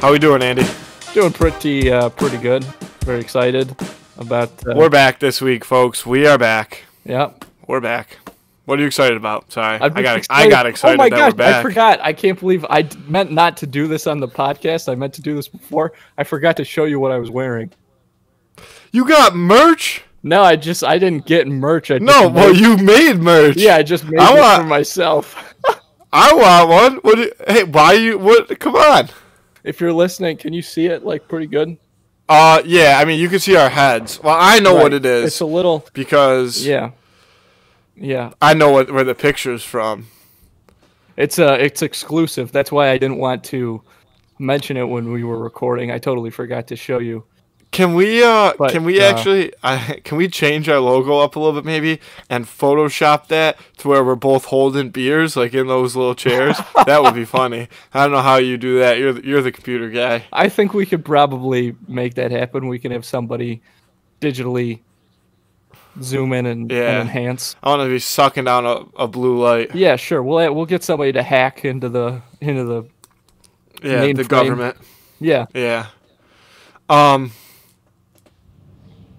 How we doing, Andy? Doing pretty good. Very excited about. We're back this week, folks. We are back. Yep. We're back. What are you excited about? Sorry, I got excited. Oh my that gosh! We're back. I forgot. I can't believe I meant not to do this on the podcast. I meant to do this before. I forgot to show you what I was wearing. You got merch? No, I didn't get merch. Well, you made merch. Yeah, I just made it for myself. I want one. Hey, why you? What? Come on. If you're listening, can you see it like pretty good? Yeah. I mean, you can see our heads. Well, I know what it is. It's a little because yeah. I know where the picture's from. It's exclusive. That's why I didn't want to mention it when we were recording. I totally forgot to show you. Can we change our logo up a little bit maybe and Photoshop that to where we're both holding beers like in those little chairs? That would be funny. I don't know how you do that. You're the computer guy. I think we could probably make that happen. We can have somebody digitally zoom in and enhance. I want to be sucking down a blue light. Yeah, sure. We'll get somebody to hack into the the government. Yeah. Yeah.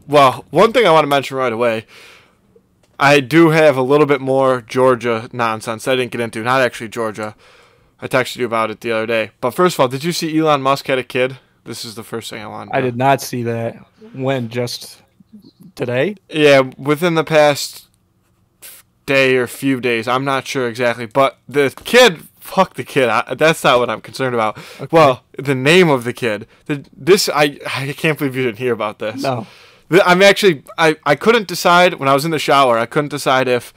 Well, one thing I want to mention right away, I do have a little bit more Georgia nonsense I didn't get into. Not actually Georgia. I texted you about it the other day. But first of all, did you see Elon Musk had a kid? This is the first thing I wanted. I did not see that. When? Just today? Yeah, within the past day or few days. I'm not sure exactly. But the kid, fuck the kid. That's not what I'm concerned about. Okay. Well, the name of the kid. I can't believe you didn't hear about this. No. I couldn't decide when I was in the shower. I couldn't decide if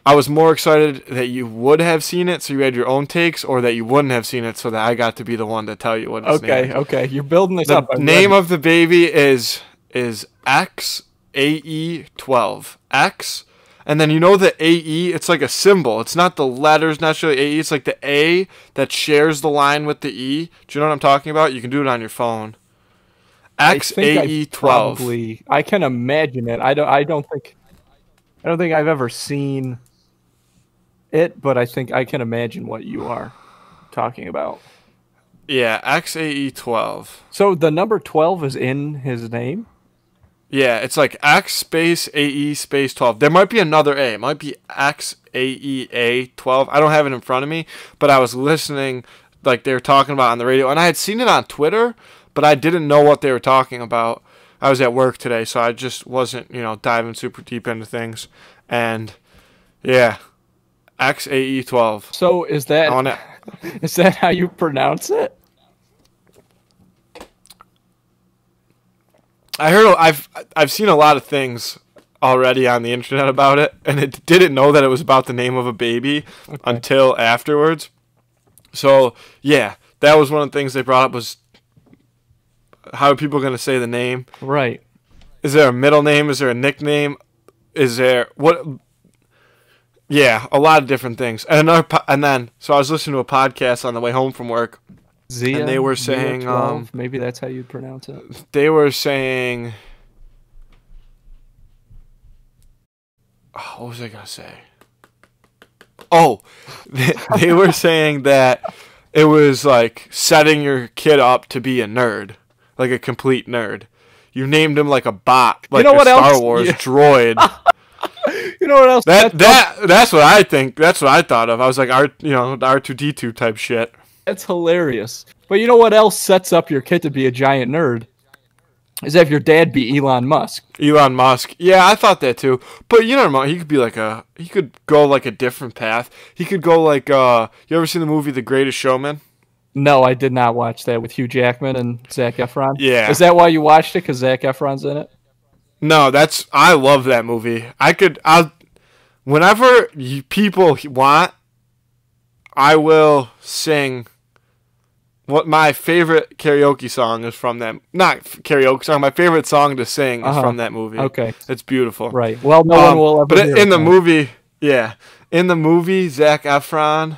I was more excited that you would have seen it, so you had your own takes, or that you wouldn't have seen it, so that I got to be the one to tell you what his name is. Okay. You're building this up. The name of the baby is XAE12. X, and then you know the AE, it's like a symbol. It's not the letters necessarily AE, it's like the A that shares the line with the E. Do you know what I'm talking about? You can do it on your phone. XAE12. I can imagine it. I don't think I've ever seen it, but I think I can imagine what you are talking about. Yeah, XAE12. So the number 12 is in his name? Yeah, it's like X space AE space 12. There might be another A. It might be XAEA12. I don't have it in front of me, but I was listening like they were talking about on the radio, and I had seen it on Twitter, but I didn't know what they were talking about. I was at work today, so I just wasn't, diving super deep into things. And, yeah, XAE12. So is that how you pronounce it? I heard I've seen a lot of things already on the internet about it, and it didn't know that it was about the name of a baby until afterwards. So, yeah, that was one of the things they brought up was how are people going to say the name? Right. Is there a middle name? Is there a nickname? Is there what? Yeah, a lot of different things. And then so I was listening to a podcast on the way home from work. Zia, and they were saying, maybe that's how you pronounce it. They were saying, what was I going to say? Oh, they were saying that it was like setting your kid up to be a nerd. Like a complete nerd. You named him like a bot, like a Star Wars droid. You know what else? That's what I think. That's what I thought of. I was like, R2D2 type shit. That's hilarious. But you know what else sets up your kid to be a giant nerd? Is if your dad be Elon Musk. Elon Musk. Yeah, I thought that too. But you know, he could be he could go like a different path. He could go like, you ever seen the movie The Greatest Showman? No, I did not watch that with Hugh Jackman and Zac Efron. Yeah. Is that why you watched it? Because Zac Efron's in it? No, I love that movie. Whenever people want, I will sing what my favorite karaoke song is from that. Not karaoke song, my favorite song to sing is from that movie. Okay. It's beautiful. Right. Well, no one will ever But hear in the movie, Zac Efron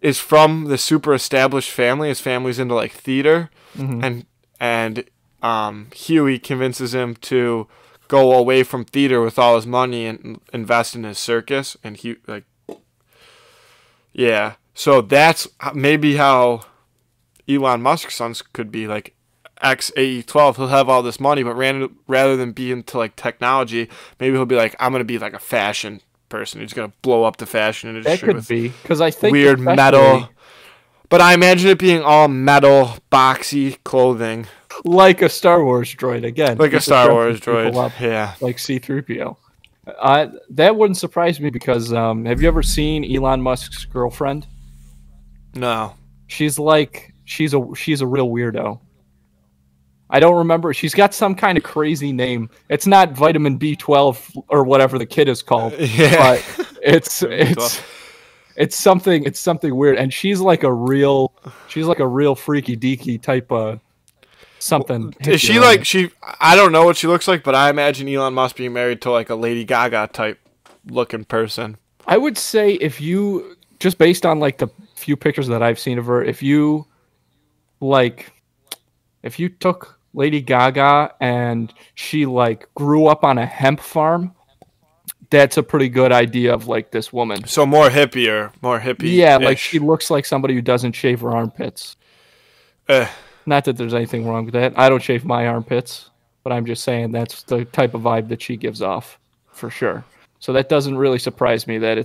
is from the super established family. His family's into like theater, and Huey convinces him to go away from theater with all his money and invest in his circus. And so that's maybe how Elon Musk's sons could be like XAE12. He'll have all this money, but rather than be into like technology, maybe he'll be like, I'm gonna be like a fashion person. He's gonna blow up the fashion industry. That could with be because I think weird metal. But I imagine it being all metal, boxy clothing, like a Star Wars droid again. like a Star Wars dressing people droid. up Yeah. like C-3PO. That wouldn't surprise me because have you ever seen Elon Musk's girlfriend? No. She's a real weirdo. I don't remember. She's got some kind of crazy name. It's not vitamin B12 or whatever the kid is called. Yeah. But it's something weird. And she's like a real freaky deaky type of something. Is she like I don't know what she looks like, but I imagine Elon Musk being married to like a Lady Gaga type looking person. I would say if you just based on like the few pictures that I've seen of her, if you took Lady Gaga and she like grew up on a hemp farm, that's a pretty good idea of like this woman. So more hippie. Yeah, like she looks like somebody who doesn't shave her armpits. Not that there's anything wrong with that. I don't shave my armpits, but I'm just saying that's the type of vibe that she gives off, for sure. So that doesn't really surprise me that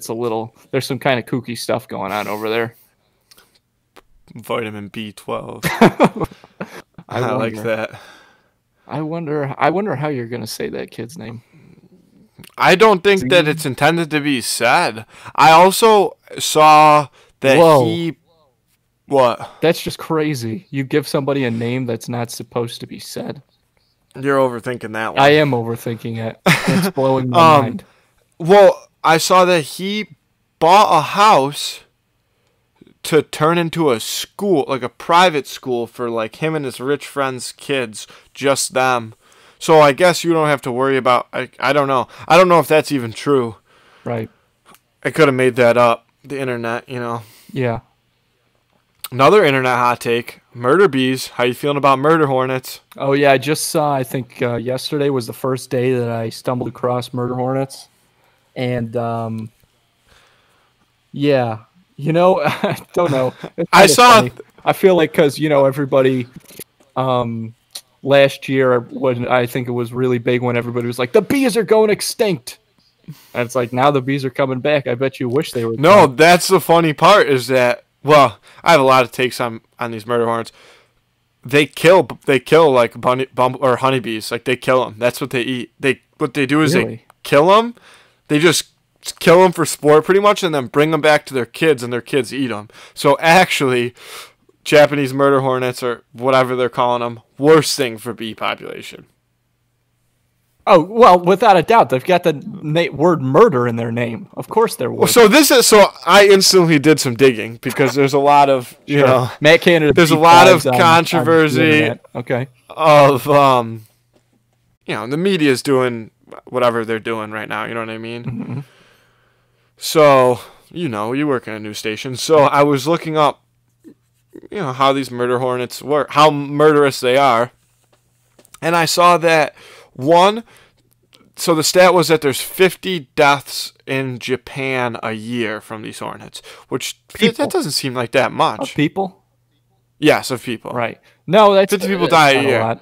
there's some kind of kooky stuff going on over there. Vitamin B12. I like that. I wonder how you're going to say that kid's name. I don't think that it's intended to be said. I also saw that What? That's just crazy. You give somebody a name that's not supposed to be said. You're overthinking that one. I am overthinking it. It's blowing my mind. Well, I saw that he bought a house to turn into a school, like a private school for like him and his rich friends' kids, just them. So I guess you don't have to worry about. I don't know. I don't know if that's even true. Right. I could have made that up. The internet, you know. Yeah. Another internet hot take: murder bees. How you feeling about murder hornets? Oh yeah, I just saw. I think yesterday was the first day that I stumbled across murder hornets, and yeah, I don't know. I saw. Funny. I feel like because everybody, last year when I think it was really big when everybody was like the bees are going extinct, and it's like now the bees are coming back. I bet you wish they were. No, that's the funny part is that. Well, I have a lot of takes on these murder hornets. They kill like or honeybees. Like they kill them. That's what they eat. What they do is they kill them. They just kill them for sport, pretty much, and then bring them back to their kids, and their kids eat them. So actually, Japanese murder hornets or whatever they're calling them, worst thing for bee population. Oh, well, without a doubt, they've got the word murder in their name. Of course they're worse. So I instantly did some digging because there's a lot of, Matt Canada. There's a lot of controversy okay. of, the media's doing whatever they're doing right now. You know what I mean? Mm-hmm. So, you work in a news station. So I was looking up, how these murder hornets work, how murderous they are. And I saw that so the stat was that there's 50 deaths in Japan a year from these hornets, which that doesn't seem like that much. Of people? Yes, of people. Right. No, that's 50 people die a year. Lot.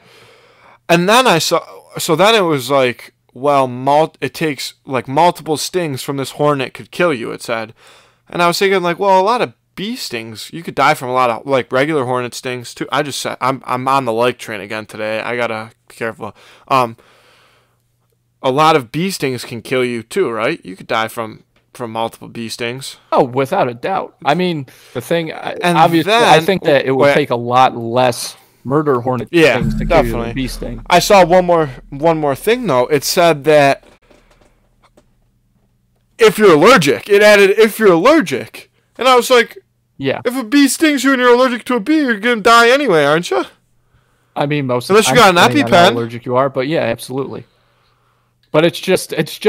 And then then it was like, well, it takes like multiple stings from this hornet could kill you, it said. And I was thinking like, well, a lot of bee stings, you could die from a lot of like regular hornet stings too. I just said I'm on the like train again today. I gotta be careful. A lot of bee stings can kill you too, right? You could die from multiple bee stings. Oh, without a doubt. I mean, the thing, obviously, I think that it would take a lot less murder hornet stings to kill you than a bee sting. I saw one more thing though. It said that if you're allergic, and I was like, yeah. If a bee stings you and you're allergic to a bee, you're gonna die anyway, aren't you? I mean, unless you got an EpiPen. How allergic you are, but yeah, absolutely. But it's just it's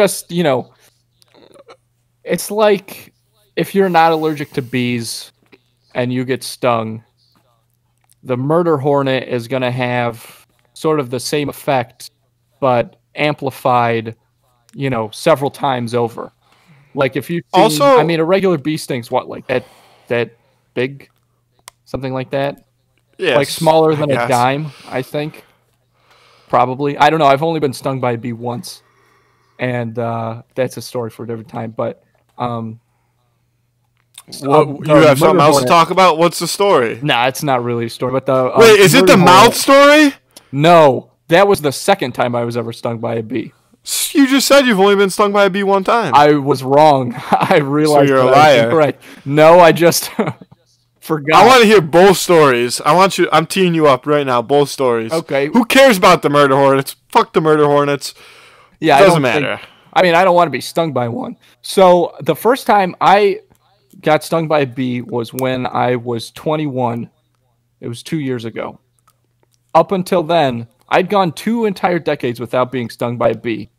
like if you're not allergic to bees and you get stung, the murder hornet is going to have sort of the same effect, but amplified, several times over. Like if you a regular bee sting's what, like that big, something like that. Yes, like smaller than I a dime, I think. Probably. I don't know. I've only been stung by a bee once, and that's a story for a different time. But what, you have something else to talk about? What's the story? Nah, it's not really a story. But the wait, is it the mouth story? No, that was the second time I was ever stung by a bee. You just said you've only been stung by a bee one time. I was wrong. I realized so you're a liar. Right. No, I just forgot. I want to hear both stories. I'm teeing you up right now. Both stories. Okay. Who cares about the murder hornets? Fuck the murder hornets. Yeah, it doesn't matter. I don't want to be stung by one. So the first time I got stung by a bee was when I was 21. It was 2 years ago. Up until then, I'd gone 2 entire decades without being stung by a bee.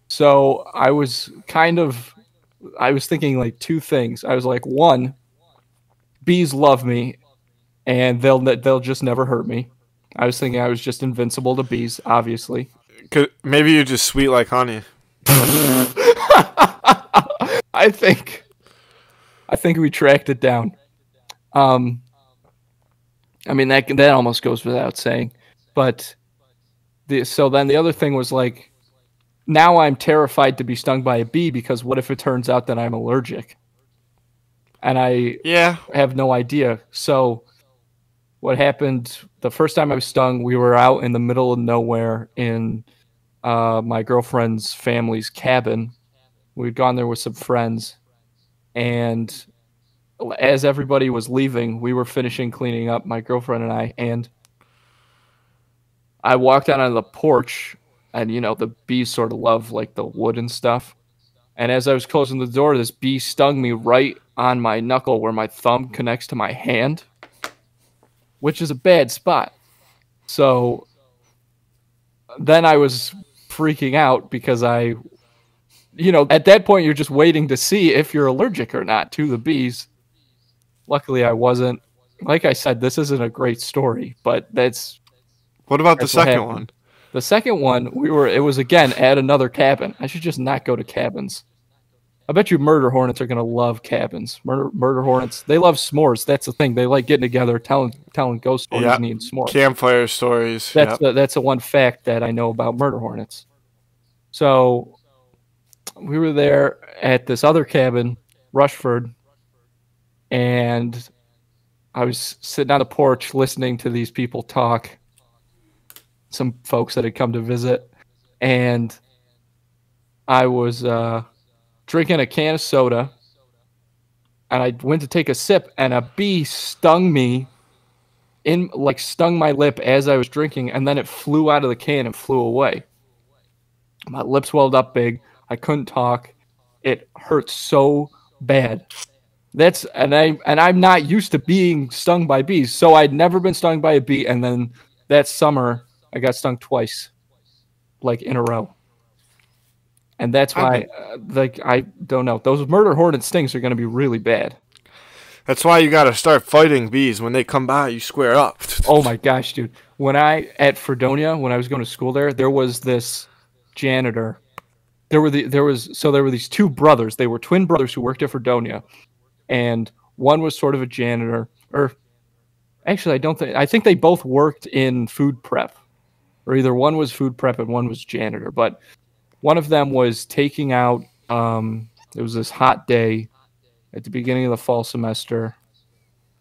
So I was thinking like 2 things. I was like, 1, bees love me, and they'll just never hurt me. I was thinking I was just invincible to bees, obviously. Maybe you're just sweet like honey. I think we tracked it down. That almost goes without saying, but so then the other thing was like, now I'm terrified to be stung by a bee because what if it turns out that I'm allergic? And I have no idea. So what happened the first time I was stung, we were out in the middle of nowhere in my girlfriend's family's cabin. We'd gone there with some friends, and as everybody was leaving, we were finishing cleaning up, my girlfriend and I, and I walked out on the porch, and the bees sort of love like the wood and stuff. And as I was closing the door, this bee stung me right on my knuckle where my thumb connects to my hand, which is a bad spot. So then I was freaking out because at that point you're just waiting to see if you're allergic or not to the bees. Luckily I wasn't. Like I said, this isn't a great story, but that's... What about the second one? The second one, it was again at another cabin. I should just not go to cabins. I bet you murder hornets are going to love cabins. Murder hornets, they love s'mores. That's the thing. They like getting together, telling ghost stories and eating s'mores. Campfire stories. That's the one fact that I know about murder hornets. So we were there at this other cabin, Rushford, and I was sitting on the porch listening to these people talk, some folks that had come to visit, and I was drinking a can of soda, and I went to take a sip, and a bee stung me, stung my lip as I was drinking, and then it flew out of the can and flew away. My lips swelled up big. I couldn't talk. It hurt so bad. I'm not used to being stung by bees, so I'd never been stung by a bee, and then that summer I got stung twice, in a row. And that's why, I don't know. Those murder hornet stings are going to be really bad. That's why you got to start fighting bees. When they come by, you square up. Oh my gosh, dude. At Fredonia, when I was going to school there was this janitor. There were these 2 brothers. They were twin brothers who worked at Fredonia. And one was sort of a janitor. Or actually, I think they both worked in food prep. Or either one was food prep and one was janitor. But one of them was taking out, it was this hot day at the beginning of the fall semester,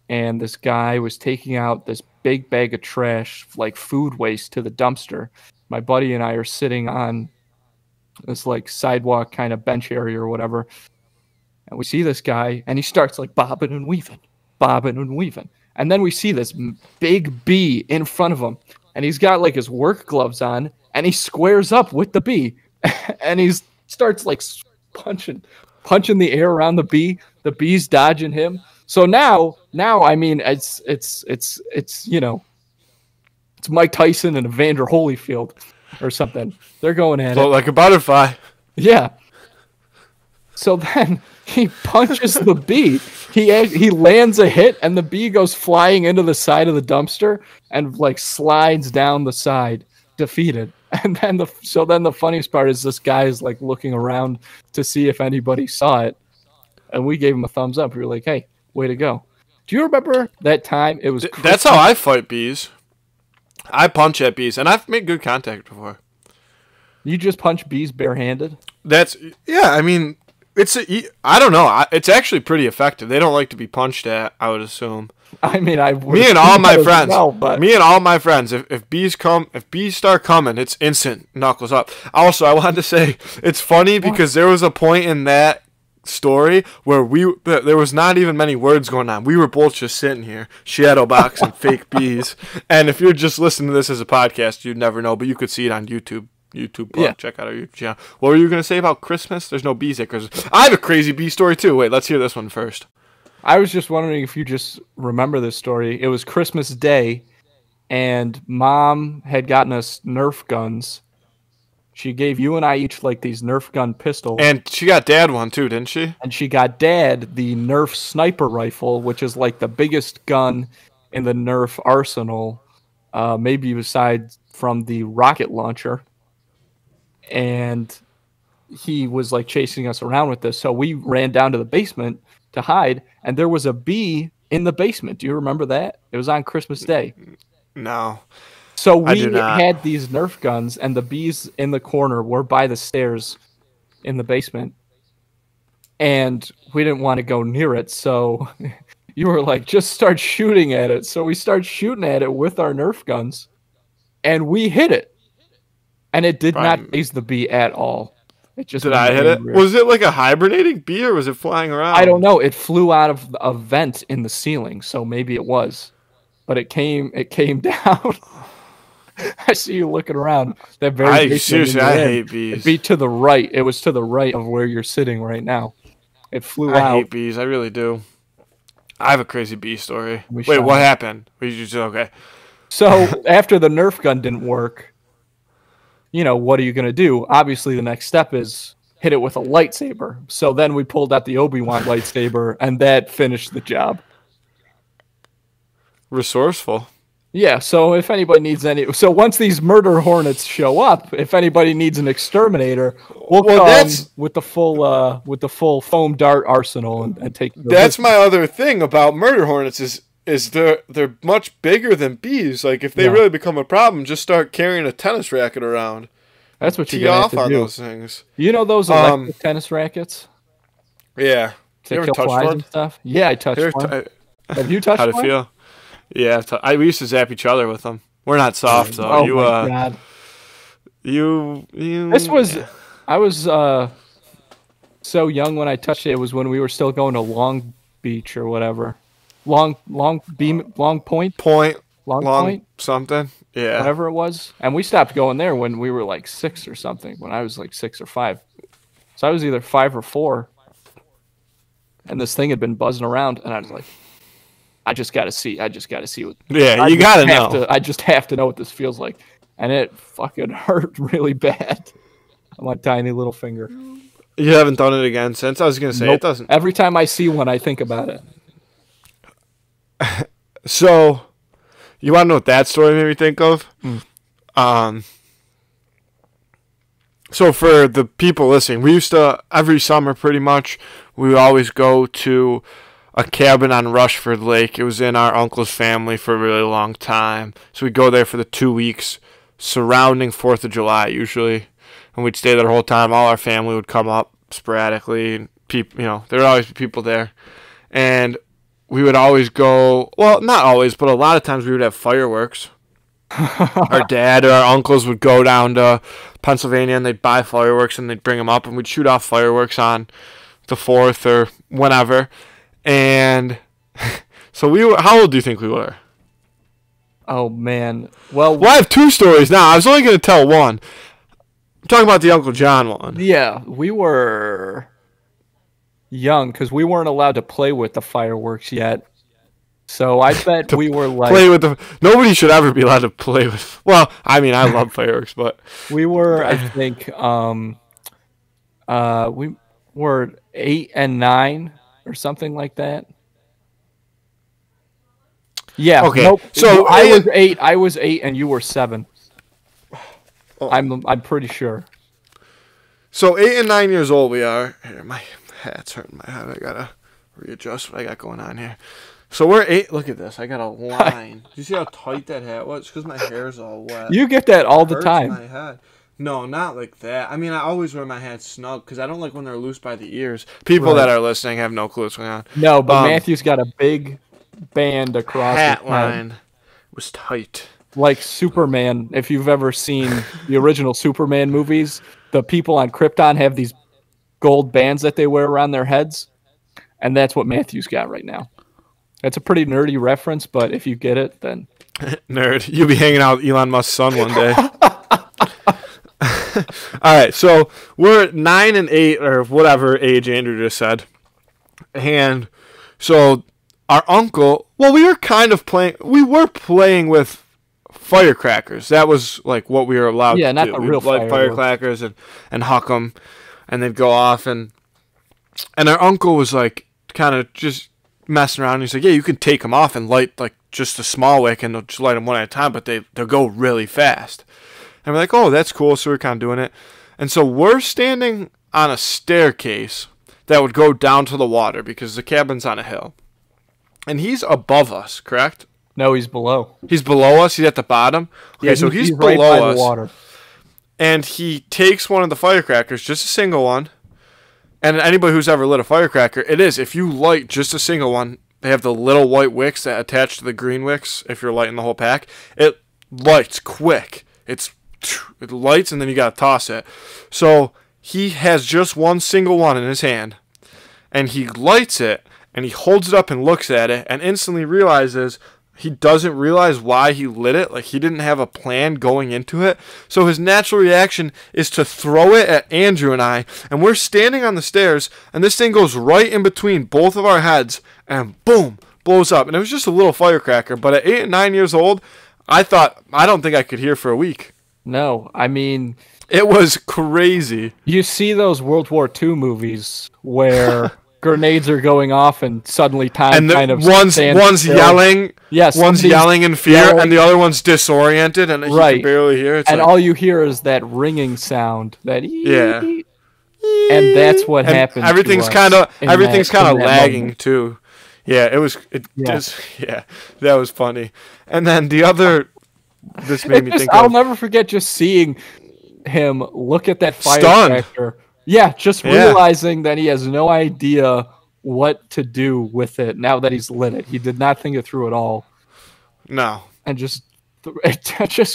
and this guy was taking out this big bag of trash, like food waste, to the dumpster. My buddy and I are sitting on this sidewalk kind of bench area or whatever, and we see this guy, and he starts bobbing and weaving. And then we see this big bee in front of him, and he's got his work gloves on, and he squares up with the bee. And he starts punching the air around the bee. The bee's dodging him. So now it's Mike Tyson and Evander Holyfield or something. They're going at it like a butterfly. Yeah. So then he punches the bee. He lands a hit, and the bee goes flying into the side of the dumpster and slides down the side, defeated. And then the funniest part is this guy is looking around to see if anybody saw it, and we gave him a thumbs up. We were like, "Hey, way to go!" Do you remember that time? It was That's how I fight bees. I punch at bees, and I've made good contact before. You just punch bees barehanded? I mean, I don't know. It's actually pretty effective. They don't like to be punched at, I would assume. I mean, me and all my friends, if bees start coming, it's instant knuckles up. Also, I wanted to say, it's funny because there was a point in that story where there was not even many words going on. We were both just sitting here shadow boxing fake bees, and if you're just listening to this as a podcast, you'd never know, but you could see it on YouTube. Yeah. Check out our YouTube channel. What were you going to say about Christmas? There's no bees at Christmas. I have a crazy bee story too. Wait, let's hear this one first. I was just wondering if you just remember this story. It was Christmas Day, and Mom had gotten us Nerf guns. She gave you and I each like these Nerf gun pistols. And she got Dad one too, didn't she? And she got Dad the Nerf sniper rifle, which is like the biggest gun in the Nerf arsenal, maybe besides from the rocket launcher. And he was like chasing us around with this. So we ran down to the basement to hide, and there was a bee in the basement. Do you remember that? It was on Christmas Day. No. So we had these Nerf guns, and the bees in the corner were by the stairs in the basement. And we didn't want to go near it, so you were like, just start shooting at it. So we started shooting at it with our Nerf guns, and we hit it. And it did not phase the bee at all. It just did I hit it? Was it like a hibernating bee, or was it flying around? I don't know. It flew out of a vent in the ceiling, so maybe it was. But it came down. I see you looking around. That very seriously, I hate bees. It'd be to the right. It was to the right of where you're sitting right now. It flew out. I hate bees. I really do. I have a crazy bee story. Wait, what happened? Okay. So after the Nerf gun didn't work, what are you going to do? Obviously, the next step is hit it with a lightsaber. So then we pulled out the Obi-Wan lightsaber, and that finished the job. Resourceful. Yeah, so if anybody needs once these murder hornets show up, if anybody needs an exterminator, we'll come with the full foam dart arsenal and take. That's my other thing about murder hornets is they're much bigger than bees. Like if they really become a problem, just start carrying a tennis racket around. That's what you're gonna have to do. Those things. You know those electric tennis rackets? Yeah. To kill flies and stuff. Yeah, I touched one. Have you touched one? How'd it feel? Yeah, we used to zap each other with them. We're not soft though. Oh my God. I was so young when I touched it. It was when we were still going to Long Beach or whatever. Long Point something. Yeah. Whatever it was. And we stopped going there when we were like 6 or something, when I was like 6 or 5. So I was either 5 or 4. And this thing had been buzzing around, and I was like, I just got to see what. Yeah, you got to know. I just have to know what this feels like. And it fucking hurt really bad on my tiny little finger. You haven't done it again since? I was going to say, It doesn't. Every time I see one, I think about it. So, you want to know what that story made me think of? So for the people listening, we used to, every summer pretty much, we would always go to a cabin on Rushford Lake. It was in our uncle's family for a really long time. So we'd go there for the 2 weeks surrounding 4th of July usually. And we'd stay there the whole time. All our family would come up sporadically. And there would always be people there. And we would always go, well, not always, but a lot of times we would have fireworks. Our dad or our uncles would go down to Pennsylvania and they'd buy fireworks and they'd bring them up and we'd shoot off fireworks on the 4th or whenever. And so how old do you think we were? Oh, man. Well, I have 2 stories now. I was only going to tell one. I'm talking about the Uncle John one. Yeah, we were young because we weren't allowed to play with the fireworks yet. So I bet we were like... Nobody should ever be allowed to play with... Well, I mean, I love fireworks, but... We were, I think, we were 8 and 9 or something like that. Yeah. Okay. Nope. So I was 8 and you were 7. Oh. I'm pretty sure. So 8 and 9 years old we are. Here, my hat's hurting my head. I gotta readjust what I got going on here. So we're 8. Look at this. I got a line. Do you see how tight that hat was? Because my hair's all wet. You get that all the Hurts time. My head. No, not like that. I mean, I always wear my hats snug because I don't like when they're loose by the ears. People that are listening have no clue what's going on. No, but Matthew's got a big band across his hat line. Was tight. Like Superman. If you've ever seen the original Superman movies, the people on Krypton have these gold bands that they wear around their heads, and that's what Matthew's got right now. That's a pretty nerdy reference, but if you get it, then nerd, you'll be hanging out with Elon Musk's son one day. All right, so we're at 9 and 8 or whatever age Andrew just said, and so our uncle. Well, we were kind of playing. We were playing with firecrackers. That was like what we were allowed to do. Yeah, not the real firecrackers and huck them, and they'd go off. And our uncle was like kind of just messing around. He's like, yeah, you can take them off and light like just a small wick, and they'll just light them one at a time, but they'll go really fast. And we're like, oh, that's cool. So we're kind of doing it. And so we're standing on a staircase that would go down to the water because the cabin's on a hill. And he's above us, correct? No, he's below. He's below us? He's at the bottom? Okay, yeah, so he's below right by us. The water. And he takes one of the firecrackers, just a single one. And anybody who's ever lit a firecracker, it is. If you light just a single one, they have the little white wicks that attach to the green wicks if you're lighting the whole pack. It lights quick. It lights, and then you got to toss it. So he has just one single one in his hand, and he lights it, and he holds it up and looks at it, and instantly realizes he doesn't realize why he lit it. Like, he didn't have a plan going into it. So his natural reaction is to throw it at Andrew and I, and we're standing on the stairs, and this thing goes right in between both of our heads, and boom, blows up. And it was just a little firecracker, but at 8 and 9 years old, I don't think I could hear for a week. No, I mean, it was crazy. You see those World War II movies where grenades are going off and suddenly time kind of one's yelling, yes, one's yelling in fear, and the other one's disoriented, and you can barely hear it. And all you hear is that ringing sound, that and that's what happens. Everything's kind of lagging too. Yeah, that was funny. And then the other. This made me think I'll never forget just seeing him look at that firecracker. Yeah, just realizing that he has no idea what to do with it now that he's lit it. He did not think it through at all. No. And just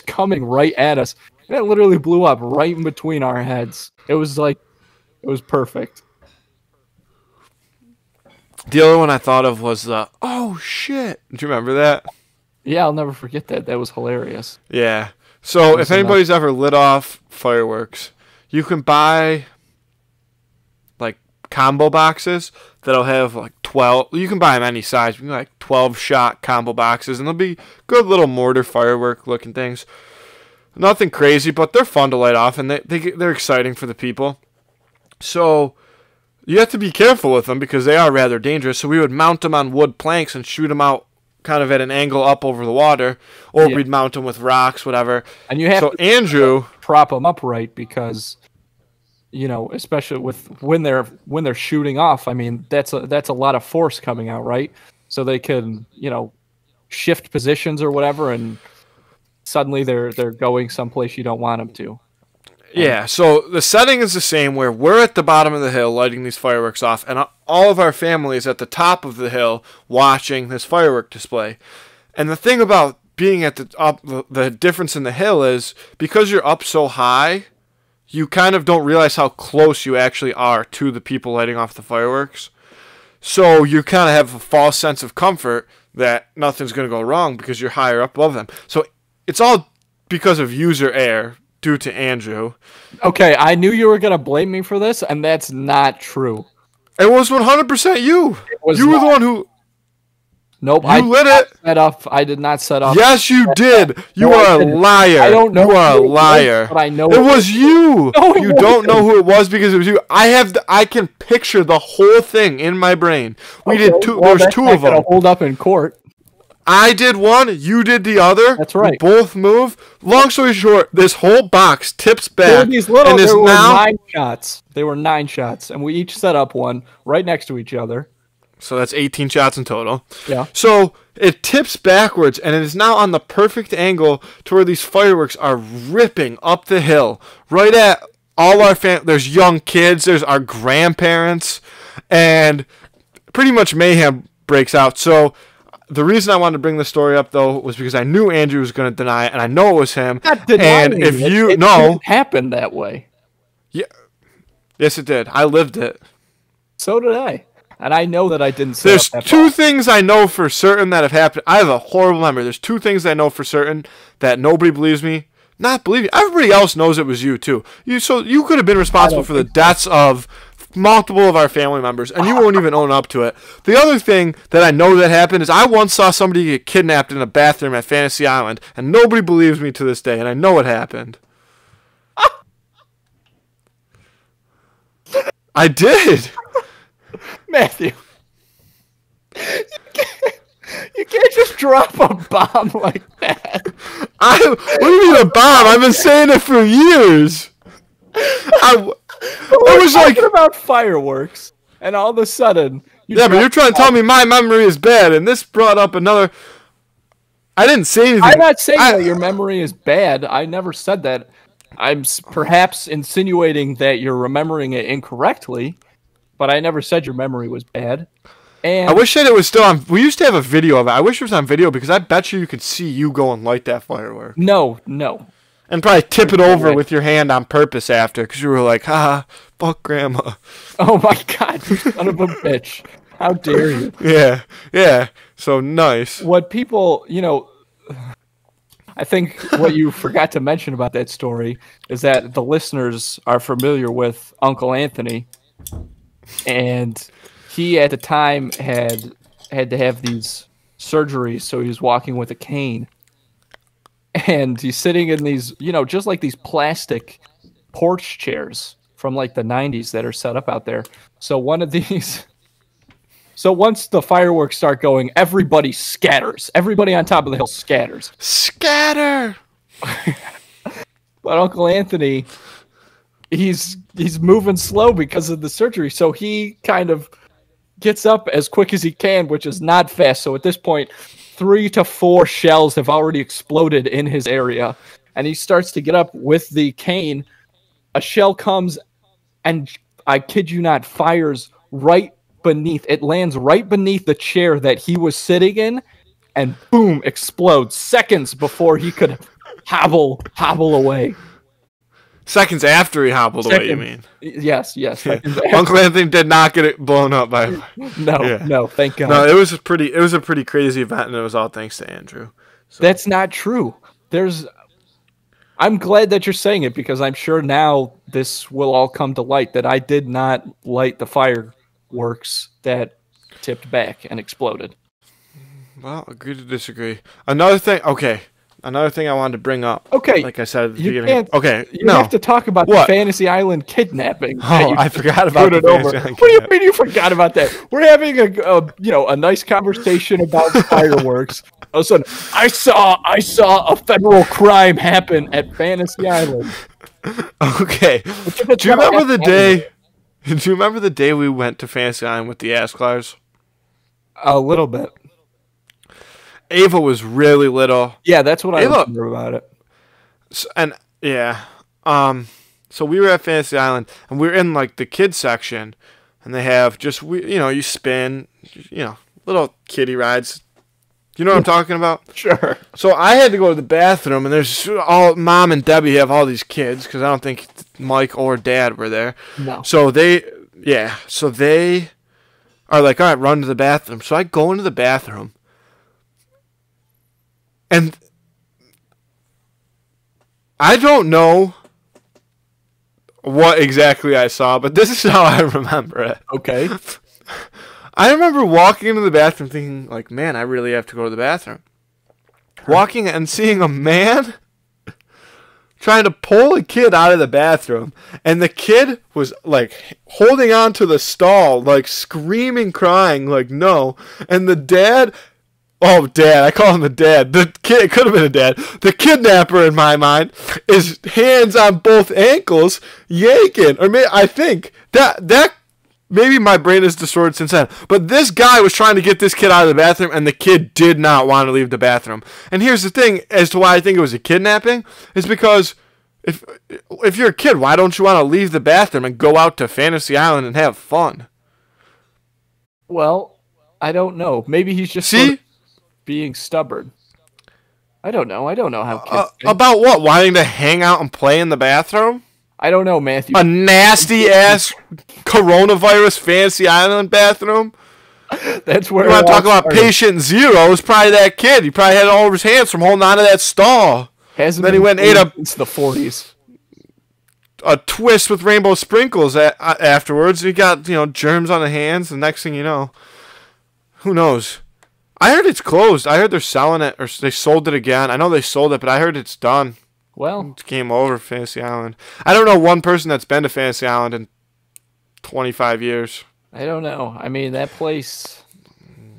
coming right at us. And it literally blew up right in between our heads. It was perfect. The other one I thought of was the, oh shit. Do you remember that? Yeah, I'll never forget that. That was hilarious. Yeah. So if anybody's ever lit off fireworks, you can buy like combo boxes that'll have like 12. You can buy them any size. You can buy like 12-shot combo boxes, and they'll be good little mortar firework looking things. Nothing crazy, but they're fun to light off, and they're exciting for the people. So you have to be careful with them because they are rather dangerous. So we would mount them on wood planks and shoot them out kind of at an angle up over the water, or we'd mount them with rocks, whatever. And you have to Andrew prop them upright because, especially when they're shooting off. I mean, that's a lot of force coming out, right? So they can shift positions or whatever, and suddenly they're going someplace you don't want them to. Yeah, so the setting is the same where we're at the bottom of the hill lighting these fireworks off, and all of our family is at the top of the hill watching this firework display. And the thing about being at the difference in the hill is because you're up so high, you kind of don't realize how close you actually are to the people lighting off the fireworks. So you kind of have a false sense of comfort that nothing's going to go wrong because you're higher up above them. So it's all because of user error. Due to Andrew. Okay, I knew you were going to blame me for this, and that's not true. It was 100% you. You were the one who... Nope, I lit it. I did not set up. Yes, you did. You are a liar. I don't know. You are a liar. But I know it was you. No, you don't know who it was because it was you. I can picture the whole thing in my brain. We did two. Well, there's two of them. Hold up in court. I did one, you did the other. That's right. We both move. Long story short, this whole box tips back. There were 9 shots. They were 9 shots, and we each set up one right next to each other. So that's 18 shots in total. Yeah. So it tips backwards, and it is now on the perfect angle to where these fireworks are ripping up the hill. Right at all our there's young kids, there's our grandparents, and pretty much mayhem breaks out. So the reason I wanted to bring the story up, though, was because I knew Andrew was going to deny it, and I know it was him. Not denying and if it. you It know, didn't happen that way. yeah, yes, it did. I lived it. So did I. And I know that I didn't say There's two things I know for certain that have happened. I have a horrible memory. There's two things I know for certain that nobody believes me. Not believe you. Everybody else knows it was you too. So you could have been responsible for the deaths of multiple of our family members, and you won't even own up to it. The other thing that I know that happened is I once saw somebody get kidnapped in a bathroom at Fantasy Island, and nobody believes me to this day, and I know it happened. I did. Matthew, you can't just drop a bomb like that. What do you mean a bomb? I've been saying it for years. We're was talking about fireworks, and all of a sudden, but you're trying to tell me my memory is bad, and this brought up another. I didn't say anything. I'm not saying that your memory is bad. I never said that. I'm perhaps insinuating that you're remembering it incorrectly, but I never said your memory was bad. And I wish that it was still on. We used to have a video of it. I wish it was on video because I bet you could see you go and light that firework. No. And probably tip it over with your hand on purpose after because you were like, fuck grandma. Oh my God, you son of a bitch. How dare you? Yeah. So nice. What people, I think what you forgot to mention about that story is that the listeners are familiar with Uncle Anthony, and he at the time had to have these surgeries, so he was walking with a cane, and he's sitting in these, just like these plastic porch chairs from like the 90s that are set up out there. So one of these. So once the fireworks start going, everybody scatters. Everybody on top of the hill scatters. Scatter! But Uncle Anthony, he's moving slow because of the surgery. So he kind of gets up as quick as he can, which is not fast. So at this point, 3 to 4 shells have already exploded in his area. And he starts to get up with the cane. A shell comes and, I kid you not, fires right beneath. It lands right beneath the chair that he was sitting in, and boom, explodes seconds before he could hobble away. Seconds after he hobbled away, you mean? Yes. Yeah. Uncle Anthony did not get it blown up by. No, thank God. No, it was a pretty crazy event, and it was all thanks to Andrew. So. That's not true. I'm glad that you're saying it because I'm sure now this will all come to light that I did not light the fireworks that tipped back and exploded. Well, agree to disagree. Another thing I wanted to bring up. Okay. Like I said at the You beginning. can't- You have to talk about the Fantasy Island kidnapping. Oh, I forgot about the Fantasy Island What do you mean you forgot about that? We're having a nice conversation about fireworks. All of a sudden, I saw a federal crime happen at Fantasy Island. Okay. Do you remember the day? Do you remember the day we went to Fantasy Island with the Asklars? A little bit. Ava was really little. Yeah, that's what I remember about it. So we were at Fantasy Island, and we were in like the kids section, and they have you spin, little kiddie rides. You know what I'm talking about? Sure. So I had to go to the bathroom, and there's Mom and Debbie have all these kids because I don't think Mike or Dad were there. No. So they are like, all right, run to the bathroom. So I go into the bathroom, and I don't know what exactly I saw, but this is how I remember it. Okay. I remember walking into the bathroom thinking, like, man, I really have to go to the bathroom. Walking and seeing a man trying to pull a kid out of the bathroom, and the kid was, like, holding on to the stall, like, screaming, crying, like, no. And the dad... Oh, Dad. I call him the dad. The kid, it could have been a dad. The kidnapper, in my mind, is hands on both ankles, yanking. Or maybe, I think, that maybe my brain is distorted since then. But this guy was trying to get this kid out of the bathroom, and the kid did not want to leave the bathroom. And here's the thing as to why I think it was a kidnapping, is because if you're a kid, why don't you want to leave the bathroom and go out to Fantasy Island and have fun? Well, I don't know. Maybe he's just sort of being stubborn. I don't know. I don't know how kids think. About what? Wanting to hang out and play in the bathroom? I don't know, Matthew. A nasty-ass coronavirus Fantasy Island bathroom? That's where you want to talk about patient zero? It was probably that kid. He probably had it all over his hands from holding on to that stall. Then he went and ate since the 40s. A twist with rainbow sprinkles afterwards. He got, germs on the hands. The next thing you know, who knows? I heard it's closed. I heard they're selling it, or they sold it again. I know they sold it, but I heard it's done. Well, it's game over, Fantasy Island. I don't know one person that's been to Fantasy Island in 25 years. I don't know. I mean, that place,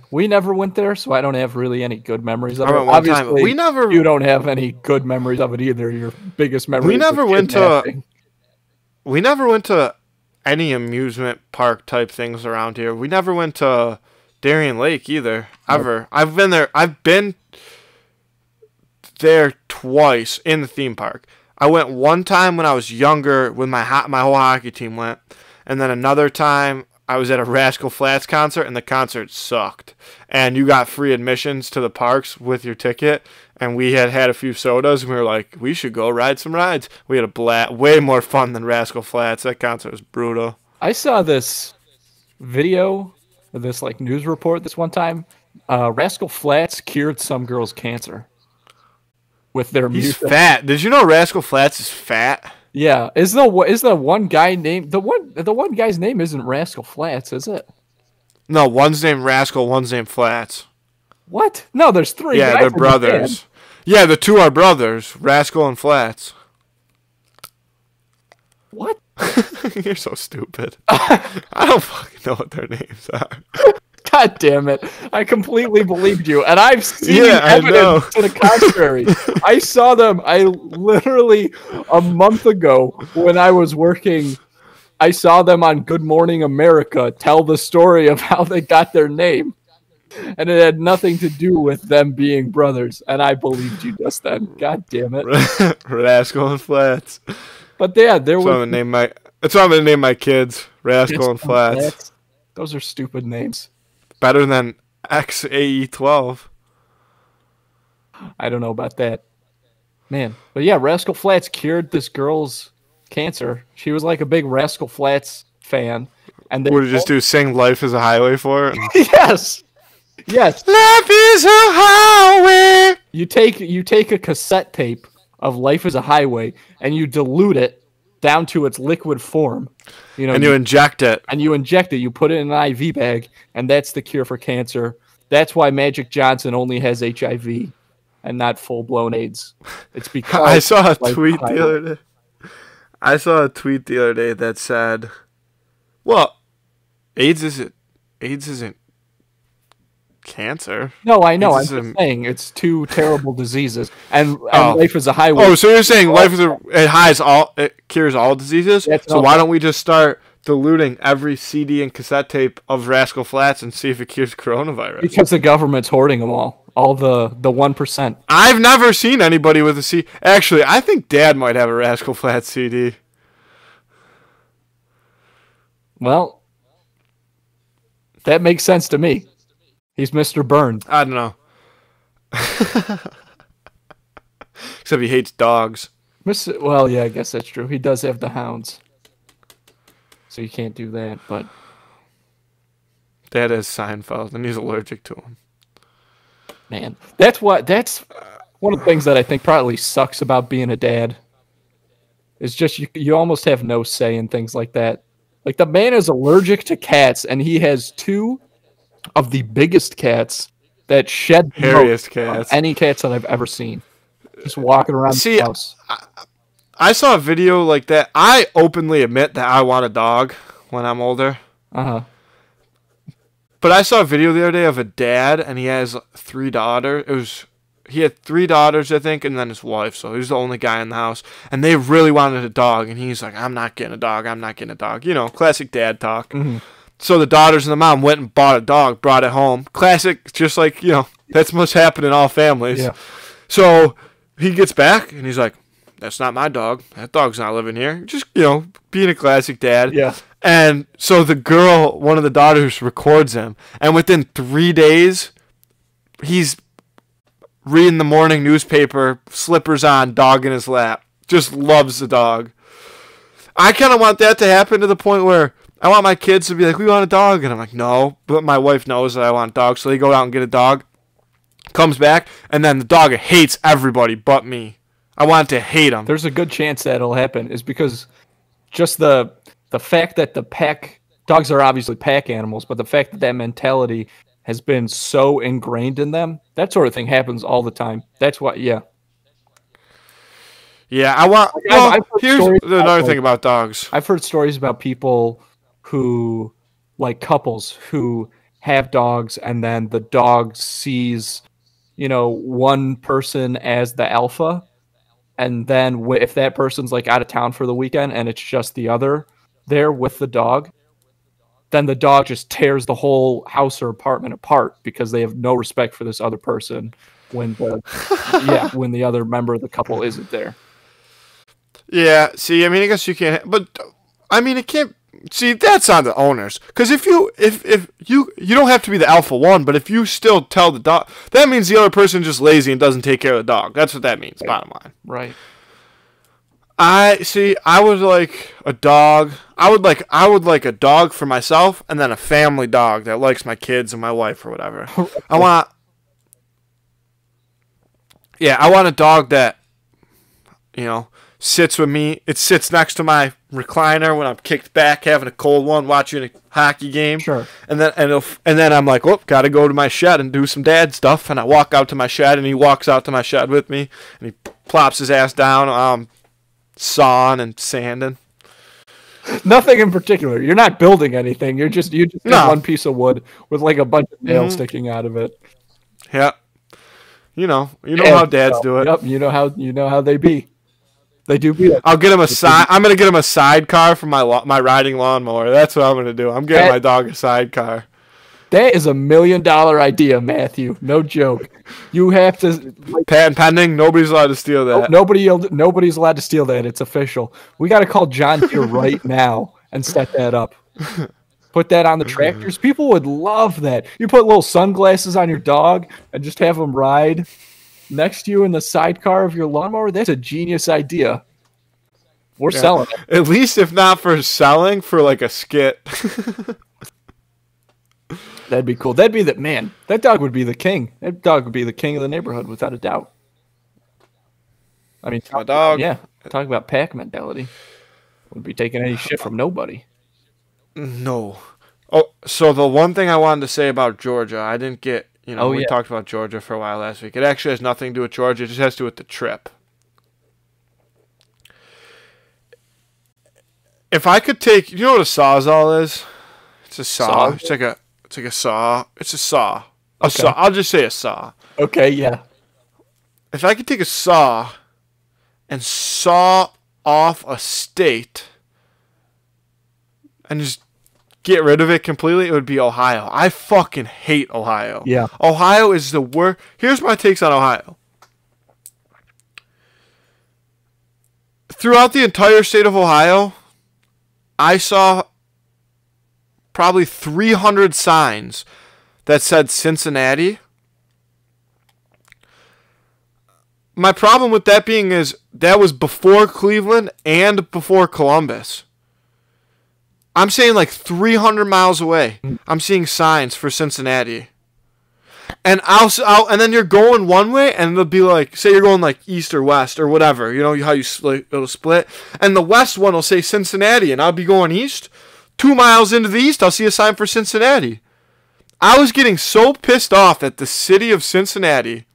we never went there, so I don't have really any good memories of it. Obviously, you don't have any good memories of it either. Your biggest memory we never went to any amusement park type things around here. We never went to Darien Lake either, ever. I've been there twice in the theme park. I went one time when I was younger when my whole hockey team went, and then another time I was at a Rascal Flatts concert, and the concert sucked. And you got free admissions to the parks with your ticket, and we had a few sodas, and we were like, we should go ride some rides. We had a blast, way more fun than Rascal Flatts. That concert was brutal. I saw this video, this news report this one time. Rascal Flatts cured some girl's cancer with their music. He's fat. Did you know Rascal Flatts is fat? Yeah. Is the one guy named the one guy's name isn't Rascal Flatts, is it? No, one's named Rascal, one's named Flatts. What? No, there's three. Yeah, they're brothers. Yeah, the two are brothers, Rascal and Flatts. What? You're so stupid. I don't fucking know what their names are. God damn it. I completely believed you. And I've seen evidence to the contrary. I saw them, literally a month ago when I was working, I saw them on Good Morning America tell the story of how they got their name. And it had nothing to do with them being brothers. And I believed you just then. God damn it. Rascal and Flatts. But yeah, there was... That's what I'm going to name my kids. Rascal and Flatts. Those are stupid names. Better than XAE12. I don't know about that. Man. But yeah, Rascal Flatts cured this girl's cancer. She was like a big Rascal Flatts fan. And would you just sing Life is a Highway for it? Yes. Yes. Life is a highway. You take a cassette tape of Life is a Highway and you dilute it down to its liquid form. And you inject it. And you inject it. You put it in an IV bag, and that's the cure for cancer. That's why Magic Johnson only has HIV and not full-blown AIDS. It's because I saw a tweet the other day that said, "Well, AIDS isn't cancer." No, I know. I'm just saying it's two terrible diseases, and Life is a Highway. Oh, so you're saying it cures all diseases? So why don't we just start diluting every CD and cassette tape of Rascal Flatts and see if it cures coronavirus? Because the government's hoarding them all the 1%. I've never seen anybody with a CD. Actually, I think Dad might have a Rascal Flatts CD. Well, that makes sense to me. He's Mr. Burns. I don't know. Except he hates dogs. Well, yeah, I guess that's true. He does have the hounds. So you can't do that, but... Dad has Seinfeld, and he's allergic to him. Man, that's one of the things that I think probably sucks about being a dad. Is just you almost have no say in things like that. Like, the man is allergic to cats, and he has two of the biggest cats that shed the hairiest cats. Any cats that I've ever seen. Just walking around the house. I saw a video like that. I openly admit that I want a dog when I'm older. Uh-huh. But I saw a video the other day of a dad, and he has 3 daughters. He had 3 daughters, I think, and then his wife. So he was the only guy in the house. And they really wanted a dog. And he's like, I'm not getting a dog. I'm not getting a dog. You know, classic dad talk. Mm-hmm. So the daughters and the mom went and bought a dog, brought it home. Classic, just like, that's must happen in all families. Yeah. So he gets back and he's like, that's not my dog. That dog's not living here. Just, being a classic dad. Yeah. And so the girl, one of the daughters, records him. And within 3 days, he's reading the morning newspaper, slippers on, dog in his lap. Just loves the dog. I kind of want that to happen to the point where I want my kids to be like, we want a dog. And I'm like, no. But my wife knows that I want dogs. So they go out and get a dog. Comes back, and then the dog hates everybody but me. I want it to hate him. There's a good chance that'll happen is because just the fact that the pack dogs are obviously pack animals, but the fact that mentality has been so ingrained in them, that sort of thing happens all the time. That's why, yeah. Yeah, I want. Well, here's another thing about dogs. I've heard stories about people who, like couples who have dogs, and then the dog sees, one person as the alpha. And then if that person's like out of town for the weekend and it's just the other there with the dog, then the dog just tears the whole house or apartment apart because they have no respect for this other person when the other member of the couple isn't there. Yeah, see, I mean, I guess you can't, but I mean, it can't. See, that's on the owners. Because if you don't have to be the alpha one, but if you still tell the dog, that means the other person is just lazy and doesn't take care of the dog. That's what that means, bottom line. Right. I would like a dog. I would like a dog for myself, and then a family dog that likes my kids and my wife or whatever. I want a dog that, sits with me. It sits next to my recliner when I'm kicked back, having a cold one, watching a hockey game. Sure. And then I'm like, gotta go to my shed and do some dad stuff. And I walk out to my shed, and he walks out to my shed with me, and he plops his ass down, sawing and sanding. Nothing in particular. You're not building anything. You just have one piece of wood with like a bunch of nails sticking out of it. Yeah. You know how dads do it. Yep. You know how they be. They do be. I'll get him I'm gonna get him a sidecar for my riding lawnmower. That's what I'm gonna do. I'm getting my dog a sidecar. That is $1 million idea, Matthew. No joke. You have to. Patent pending. Nobody's allowed to steal that. Nobody's allowed to steal that. It's official. We got to call John Deere right now and set that up. Put that on the tractors. People would love that. You put little sunglasses on your dog and just have them ride next to you in the sidecar of your lawnmower. That's a genius idea. We're selling it. At least if not for selling, for like a skit. That'd be cool. That dog would be the king. That dog would be the king of the neighborhood without a doubt. I mean, my dog. Yeah, talk about pack mentality. Wouldn't be taking any shit from nobody. No. Oh, so the one thing I wanted to say about Georgia, I didn't get. We talked about Georgia for a while last week. It actually has nothing to do with Georgia. It just has to do with the trip. If I could take, you know what a sawzall is? It's a saw. It's like a saw. It's a saw. Saw. I'll just say a saw. Okay, yeah. If I could take a saw and saw off a state and just get rid of it completely, it would be Ohio. I fucking hate Ohio. Yeah. Ohio is the worst. Here's my takes on Ohio. Throughout the entire state of Ohio, I saw probably 300 signs that said Cincinnati. My problem with that being is that was before Cleveland and before Columbus. I'm saying like 300 miles away, I'm seeing signs for Cincinnati. And and then you're going one way, and it'll be like, say you're going like east or west or whatever, how it'll split, and the west one will say Cincinnati, and I'll be going east. 2 miles into the east, I'll see a sign for Cincinnati. I was getting so pissed off at the city of Cincinnati.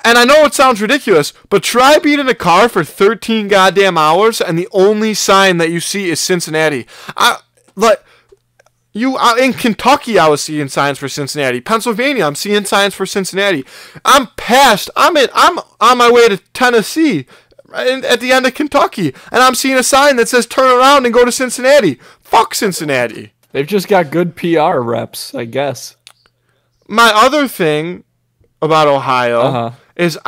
And I know it sounds ridiculous, but try being in a car for 13 goddamn hours and the only sign that you see is Cincinnati. In Kentucky, I was seeing signs for Cincinnati. Pennsylvania, I'm seeing signs for Cincinnati. I'm on my way to Tennessee. at the end of Kentucky, and I'm seeing a sign that says turn around and go to Cincinnati. Fuck Cincinnati. They've just got good PR reps, I guess. My other thing about Ohio is,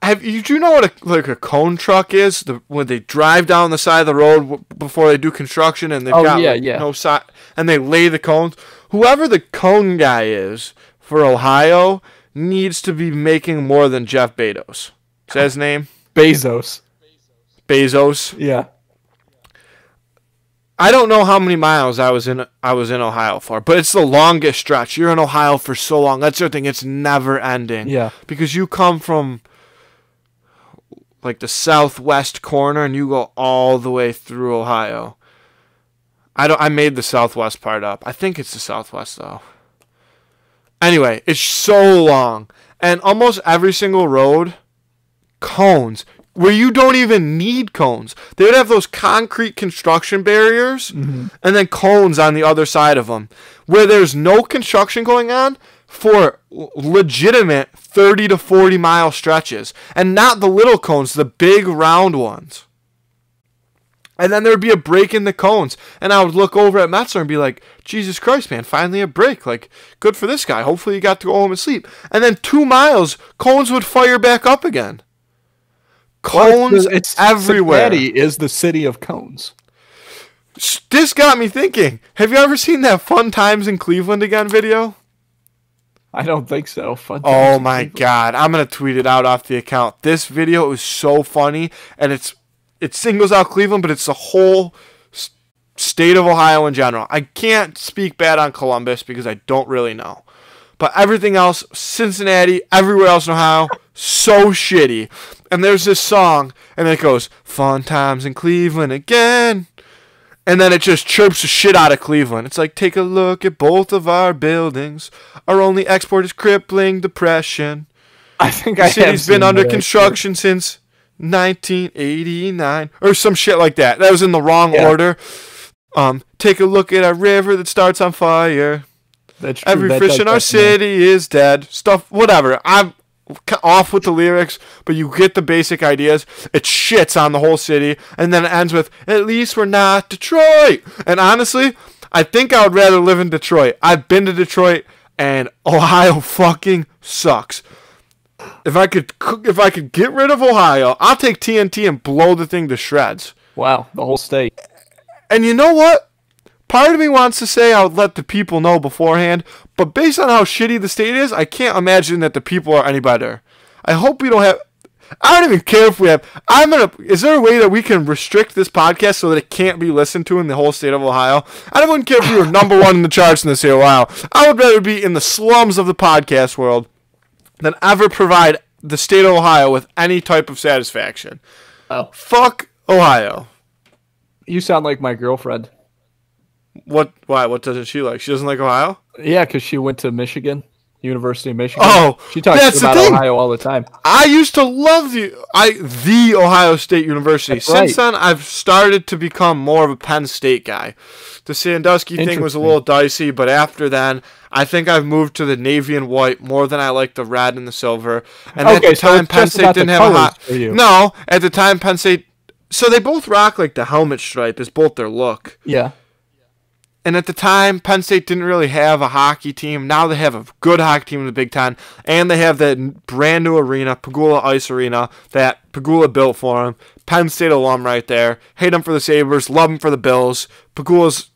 do you know what a cone truck is? When they drive down the side of the road before they do construction, and they've got no side, and they lay the cones. Whoever the cone guy is for Ohio needs to be making more than Jeff Bezos. Is that his name? Bezos. Yeah. I don't know how many miles I was in Ohio for, but it's the longest stretch. You're in Ohio for so long. That's the thing. It's never ending. Yeah. Because you come from like the southwest corner and you go all the way through Ohio. I made the southwest part up. I think it's the southwest though. Anyway, it's so long. And almost every single road, cones. Where you don't even need cones. They would have those concrete construction barriers and then cones on the other side of them. Where there's no construction going on for legitimate 30 to 40 mile stretches. And not the little cones, the big round ones. And then there'd be a break in the cones. And I would look over at Metzler and be like, Jesus Christ, man, finally a break. Like, good for this guy. Hopefully he got to go home and sleep. And then 2 miles, cones would fire back up again. Cones it's everywhere. Cincinnati is the city of cones. This got me thinking. Have you ever seen that Fun Times in Cleveland Again video? I don't think so. Oh my God. I'm going to tweet it out off the account. This video is so funny, and it singles out Cleveland, but it's the whole state of Ohio in general. I can't speak bad on Columbus because I don't really know. But everything else, Cincinnati, everywhere else in Ohio, so shitty. And there's this song, and it goes, Fun Times in Cleveland Again. And then it just chirps the shit out of Cleveland. It's like, take a look at both of our buildings. Our only export is crippling depression. I think the city's been under construction since 1989. Or some shit like that. That was in the wrong order. Take a look at our river that starts on fire. That's true. Every fish in our city is dead. Stuff, whatever. I'm off with the lyrics, but you get the basic ideas. It shits on the whole city, and then it ends with, at least we're not Detroit. And honestly, I think I would rather live in Detroit. I've been to Detroit, and Ohio fucking sucks. If I could get rid of Ohio, I'll take TNT and blow the thing to shreds. Wow, the whole state. And you know what? Part of me wants to say I would let the people know beforehand, but based on how shitty the state is, I can't imagine that the people are any better. I hope we don't have... I don't even care if we have... Is there a way that we can restrict this podcast so that it can't be listened to in the whole state of Ohio? I wouldn't care if we were number one in the charts in the state of Ohio. I would rather be in the slums of the podcast world than ever provide the state of Ohio with any type of satisfaction. Oh. Fuck Ohio. You sound like my girlfriend. What? Why? What doesn't she like? She doesn't like Ohio? Yeah, because she went to Michigan, University of Michigan. Oh, she talks about Ohio all the time. I used to love the Ohio State University. That's Since then, I've started to become more of a Penn State guy. The Sandusky thing was a little dicey, but after then, I think I've moved to the navy and white more than I like the red and the silver. And at the time, Penn State didn't have a hot. No, at the time, Penn State. So they both rock like the helmet stripe is both their look. Yeah. And at the time, Penn State didn't really have a hockey team. Now they have a good hockey team in the Big Ten. And they have that brand new arena, Pagula Ice Arena, that Pagula built for them. Penn State alum right there. Hate them for the Sabres. Love them for the Bills. Pagula's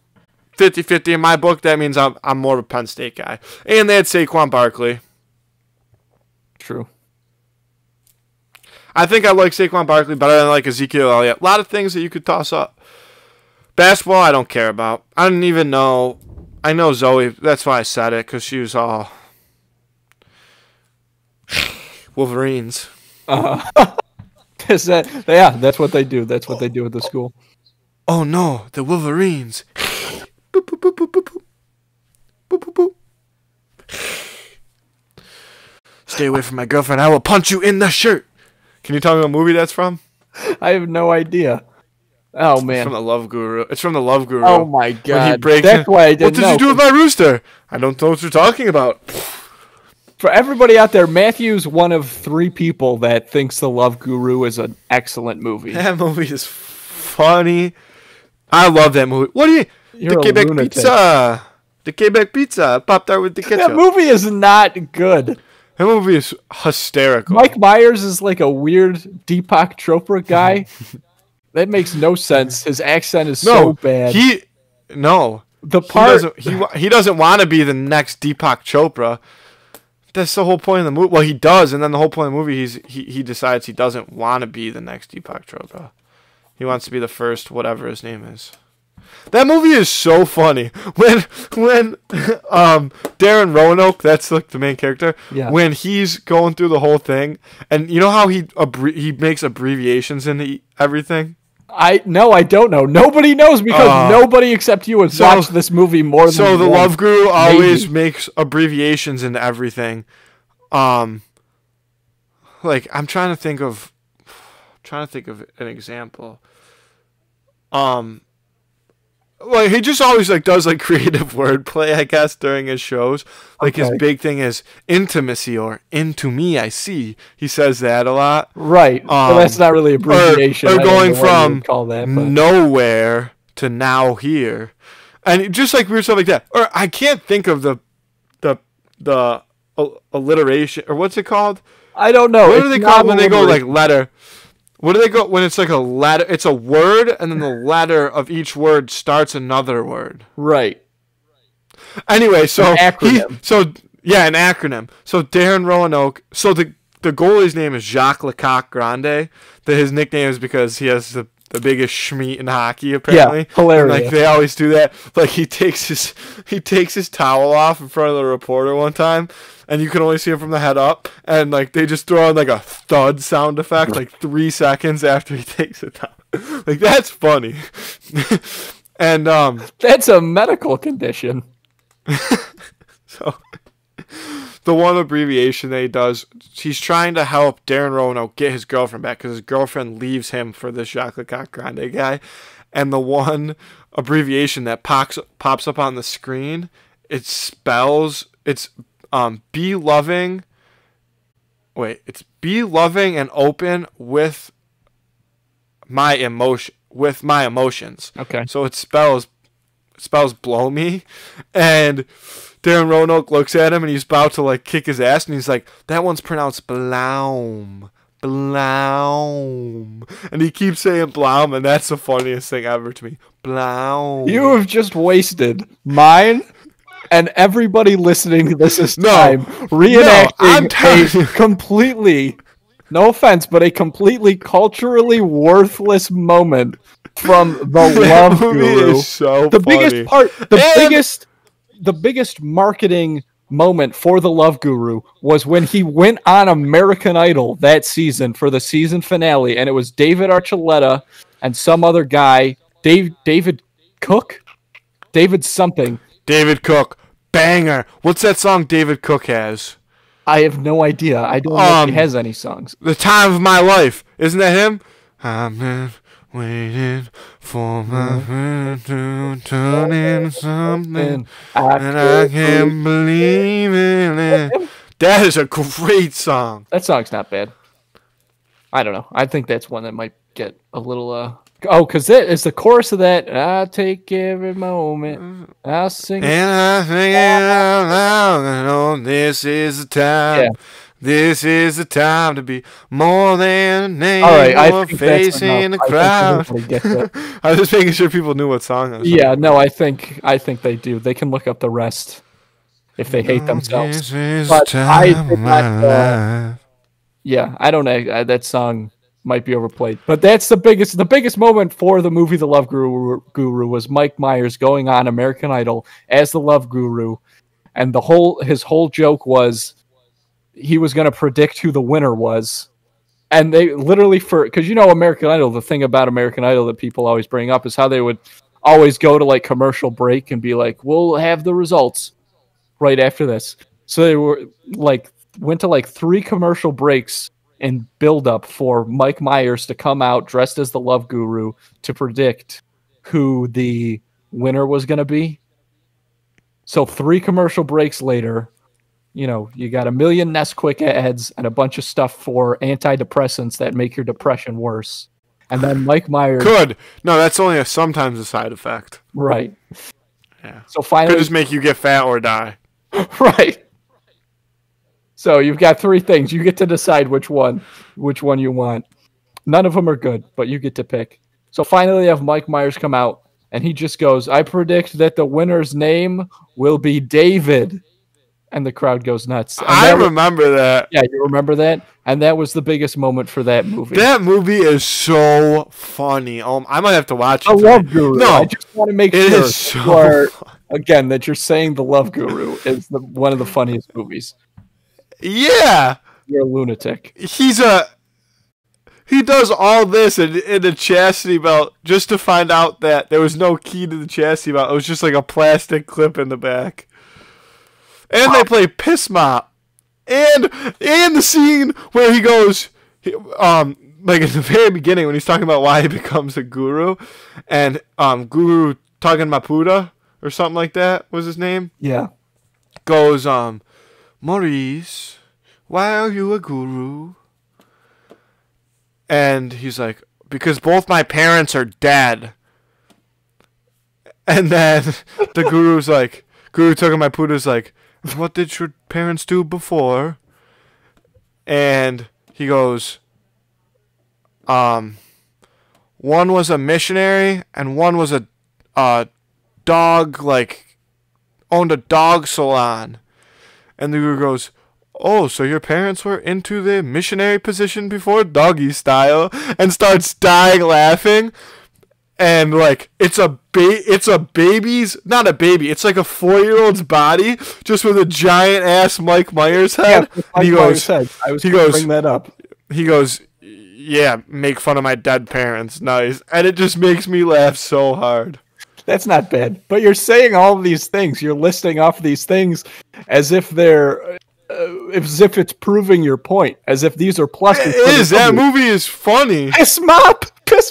50-50 in my book. That means I'm more of a Penn State guy. And they had Saquon Barkley. True. I think I like Saquon Barkley better than I like Ezekiel Elliott. A lot of things that you could toss up. Basketball, I don't care about. I didn't even know. I know Zoe. That's why I said it, because she was all Wolverines. Is that? Yeah, that's what they do. That's what they do at the school. Oh no, the Wolverines! Boop, boop, boop, boop, boop, boop, boop, boop. Stay away from my girlfriend. I will punch you in the shirt. Can you tell me what movie that's from? I have no idea. Oh, man. It's from the Love Guru. It's from the Love Guru. Oh, my God. That's why I didn't know. What did you do with my rooster? I don't know what you're talking about. For everybody out there, Matthew's one of 3 people that thinks The Love Guru is an excellent movie. That movie is funny. I love that movie. What do you? You're the Quebec pizza. The Quebec pizza. Pop-Tart with the ketchup. That movie is not good. That movie is hysterical. Mike Myers is like a weird Deepak Chopra guy. That makes no sense. His accent is so bad. He doesn't want to be the next Deepak Chopra. That's the whole point of the movie. Well, he does, and then the whole point of the movie, he decides he doesn't want to be the next Deepak Chopra. He wants to be the first, whatever his name is. That movie is so funny. When Darren Roanoke, that's like the main character, when he's going through the whole thing, and you know how he makes abbreviations into everything? I don't know. Nobody knows because nobody except you has watched this movie more than So the Love Guru always makes abbreviations into everything. Like I'm trying to think of an example. Like he just always like does like creative wordplay, I guess, during his shows. Like his big thing is intimacy or into me, I see. He says that a lot. Right. But that's not really abbreviation. Or going from nowhere to now here. And just like weird stuff like that. Or I can't think of the alliteration or what's it called? I don't know. What do they call when they go like letter? What do they go when it's like a letter? It's a word, and then the letter of each word starts another word. Right. Anyway, so an acronym. An acronym. So Darren Roanoke. So the goalie's name is Jacques Lecoq Grande. His nickname is because he has the biggest schmeat in hockey, apparently. Yeah, hilarious. And, like they always do that. Like he takes his towel off in front of the reporter one time, and you can only see him from the head up, and like they just throw in like a thud sound effect like 3 seconds after he takes it down. Like that's funny. And that's a medical condition. So the one abbreviation that he does, he's trying to help Darren Roanoke get his girlfriend back because his girlfriend leaves him for this Jacques Lecoq Grande guy. And the one abbreviation that pops up on the screen, it's be loving. Wait, it's be loving and open with my emotions. Okay. So it spells blow me, and Darren Roanoke looks at him and he's about to like kick his ass and he's like, that one's pronounced Blaum. Blaum. And he keeps saying Blaum, and that's the funniest thing ever to me. Blaum. You have just wasted mine and everybody listening to this time reenacting a completely, no offense, but a completely culturally worthless moment from The Love Guru. Is so the funny. biggest part, the biggest marketing moment for The Love Guru was when he went on American Idol that season for the season finale, and it was David Archuleta and some other guy, David Cook? David something. David Cook. Banger. What's that song David Cook has? I have no idea. I don't know if he has any songs. The Time of My Life. Isn't that him? I've been waiting for my friend to turn into something, and I can't believe in it. That is a great song. That song's not bad. I don't know. I think that's one that might get a little... because that is the chorus of that. I take every moment. I'll sing. And I sing it out loud. This is the time. Yeah. This is the time to be more than a name or face in the crowd. I was just making sure people knew what song it was. Yeah, no, I think they do. They can look up the rest if they hate themselves. But I did not. Yeah, I don't know. That song might be overplayed, but that's the biggest moment for the movie The Love Guru was Mike Myers going on American Idol as the Love Guru, and his whole joke was he was going to predict who the winner was. And they literally, because American Idol, the thing about American Idol that people always bring up is how they would always go to like commercial break and be like, we'll have the results right after this. So they went to like 3 commercial breaks and build up for Mike Myers to come out dressed as the Love Guru to predict who the winner was going to be. So 3 commercial breaks later, You got a million Nesquik ads and a bunch of stuff for antidepressants that make your depression worse. And then Mike Myers. Could. No, that's only sometimes a side effect. Right. Yeah. So finally. Could just make you get fat or die. Right. So you've got three things. You get to decide which one you want. None of them are good, but you get to pick. So finally, you have Mike Myers come out, and he just goes, "I predict that the winner's name will be David." And the crowd goes nuts. And I remember that. Yeah, you remember that? And that was the biggest moment for that movie. That movie is so funny. I might have to watch it. The Love Guru. No, I just want to make sure again, that you're saying The Love Guru is one of the funniest movies. Yeah. You're a lunatic. He does all this in a chastity belt just to find out that there was no key to the chastity belt. It was just like a plastic clip in the back. And they play Piss Mop. And the scene where he goes, like at the very beginning when he's talking about why he becomes a guru, and Guru Tagan Mapuda or something like that was his name. Yeah. Goes, Maurice, why are you a guru? And he's like, because both my parents are dead. And then the Guru Tagan Mapuda's like, what did your parents do before? And he goes, one was a missionary and one was a dog, like, owned a dog salon. And the Guru goes, oh, so your parents were into the missionary position before, doggy style, and starts dying laughing. And like it's a baby's, not a baby, it's like a 4-year-old's body just with a giant ass Mike Myers head. Yeah, and he goes, I was going to bring that up. He goes, yeah, make fun of my dead parents, nice. And it just makes me laugh so hard. That's not bad. But you're saying all of these things. You're listing off these things as if it's proving your point, as if these are pluses. It is. That movie is funny. Piss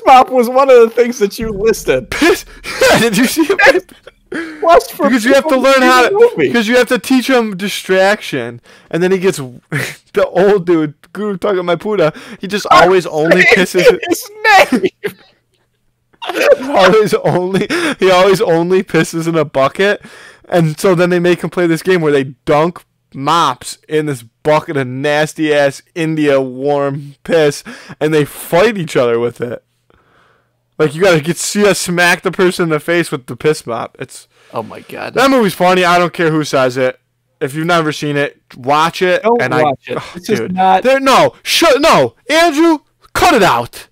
Mop was one of the things that you listed. Did you see it? Plus for because you have to learn how to. Because you have to teach him distraction, and then he gets the old dude Guru Tagan Mapuda. He just always only pisses his name. He always only pisses in a bucket, and so then they make him play this game where they dunk mops in this bucket of nasty ass India warm piss, and they fight each other with it. Like you gotta smack the person in the face with the piss mop. Oh my god, that movie's funny. I don't care who says it. If you've never seen it, watch it. Don't watch it. Oh, dude, no, Andrew, cut it out.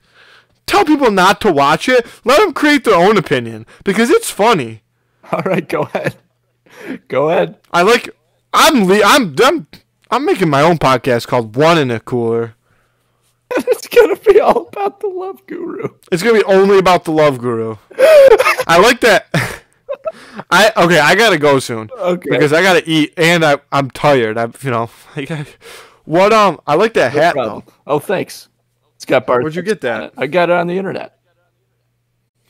Tell people not to watch it. Let them create their own opinion because it's funny. All right, go ahead. Go ahead. I'm making my own podcast called One in a Cooler. It's gonna be all about the Love Guru. It's gonna be only about the Love Guru. I like that. I gotta go soon. Okay. Because I gotta eat and I'm tired. I like that hat though. Oh, thanks. It's got Bart. Where'd you get that? I got it on the internet.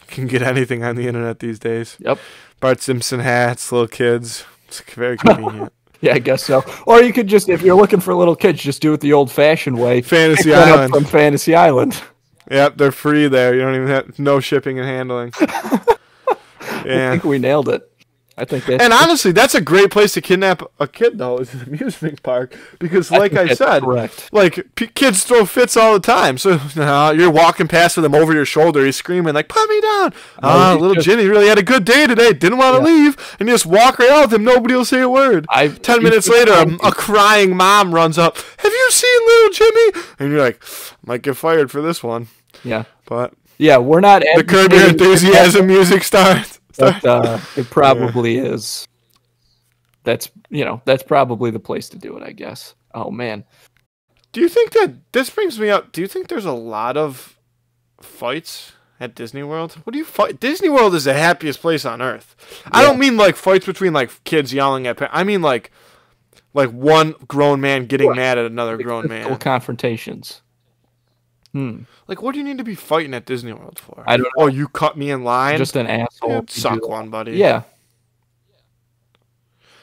You can get anything on the internet these days. Yep. Bart Simpson hats, little kids. It's very convenient. Yeah, I guess so. Or you could just, if you're looking for little kids, just do it the old-fashioned way. Fantasy Island. From Fantasy Island. Yep, they're free there. You don't even have no shipping and handling. Yeah. I think we nailed it. I think that's honestly, that's a great place to kidnap a kid, though, is an amusement park. Because, like I said, correct. Like, kids throw fits all the time. So, you're walking past with him over your shoulder. He's screaming, like, put me down. Little Jimmy really had a good day today. Didn't want to leave. And you just walk right out with him. Nobody will say a word. 10 minutes later, a crying mom runs up. Have you seen little Jimmy? And you're like, might get fired for this one. Yeah. But yeah, we're not. The Curb Your Enthusiasm music starts. But it probably is. That's probably the place to do it, I guess. Oh man. Do you think that this brings me up? Do you think there's a lot of fights at Disney World? What do you fight? Disney World is the happiest place on earth. Yeah. I don't mean like fights between like kids yelling at. I mean like one grown man getting mad at another grown man. Confrontations. Like, what do you need to be fighting at Disney World for? I don't know. Oh, you cut me in line? Just an asshole. Suck one, buddy. Yeah.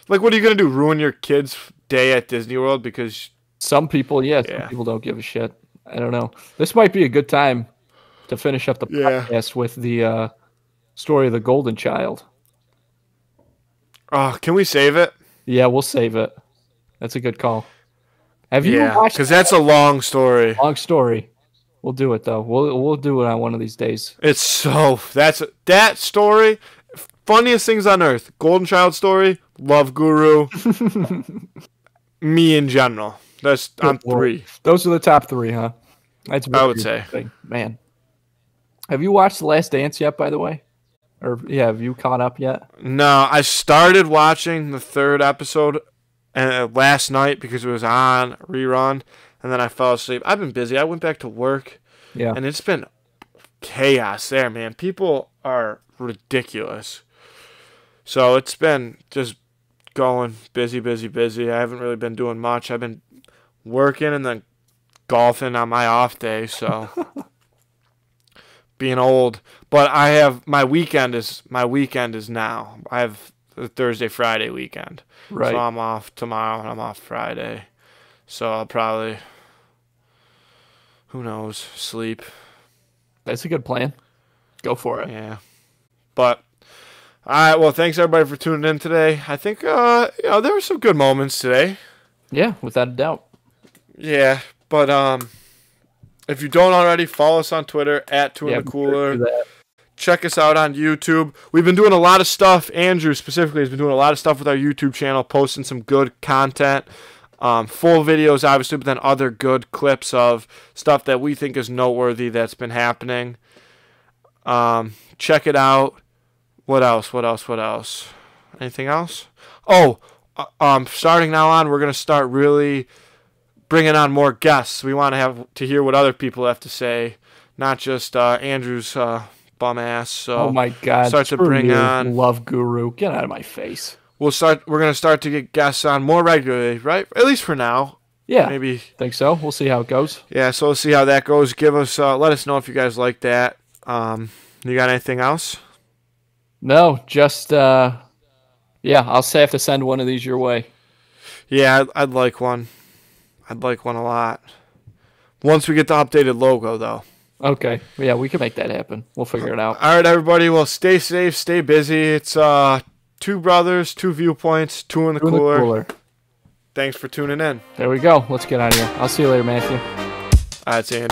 Like, what are you going to do? Ruin your kid's day at Disney World because some people, some people don't give a shit. I don't know. This might be a good time to finish up the podcast with the story of the Golden Child. Oh, can we save it? Yeah, we'll save it. That's a good call. Have you watched? Because that's a long story. Long story. We'll do it though. We'll do it on one of these days. That story. Funniest things on earth. Golden Child story. Love Guru. Me in general. I'm 3. Those are the top 3, huh? That's I would say. Man. Have you watched The Last Dance yet, by the way? Or have you caught up yet? No, I started watching the 3rd episode last night because it was on rerun, and then I fell asleep. I've been busy. I went back to work, and it's been chaos there, man. People are ridiculous. So it's been just going busy. I haven't really been doing much. I've been working and then golfing on my off day, so being old. But I have my weekend is now. I have the Thursday, Friday weekend. Right. So I'm off tomorrow and I'm off Friday. So I'll probably, who knows, sleep. That's a good plan. Go for it. Yeah. But all right, well, thanks everybody for tuning in today. I think there were some good moments today. Yeah, without a doubt. Yeah, but if you don't already, follow us on Twitter at Two in the Cooler. Check us out on YouTube. We've been doing a lot of stuff. Andrew specifically has been doing a lot of stuff with our YouTube channel, posting some good content. Full videos, obviously, but then other good clips of stuff that we think is noteworthy that's been happening. Check it out. What else? Anything else? Oh, starting now on, we're going to start really bringing on more guests. We want to hear what other people have to say, not just Andrew's bum ass. So oh my God! Start to bring on Love Guru. Get out of my face. We're going to start to get guests on more regularly, right? At least for now. Yeah, maybe. Think so. We'll see how it goes. Yeah, so we'll see how that goes. Give us, let us know if you guys like that. You got anything else? No, just I'll have to send one of these your way. Yeah, I'd like one. I'd like one a lot. Once we get the updated logo, though. Okay. Yeah, we can make that happen. We'll figure it out. All right, everybody. Well, stay safe, stay busy. It's 2 brothers, 2 viewpoints, 2 in the cooler. Thanks for tuning in. There we go. Let's get out of here. I'll see you later, Matthew. All right, see you.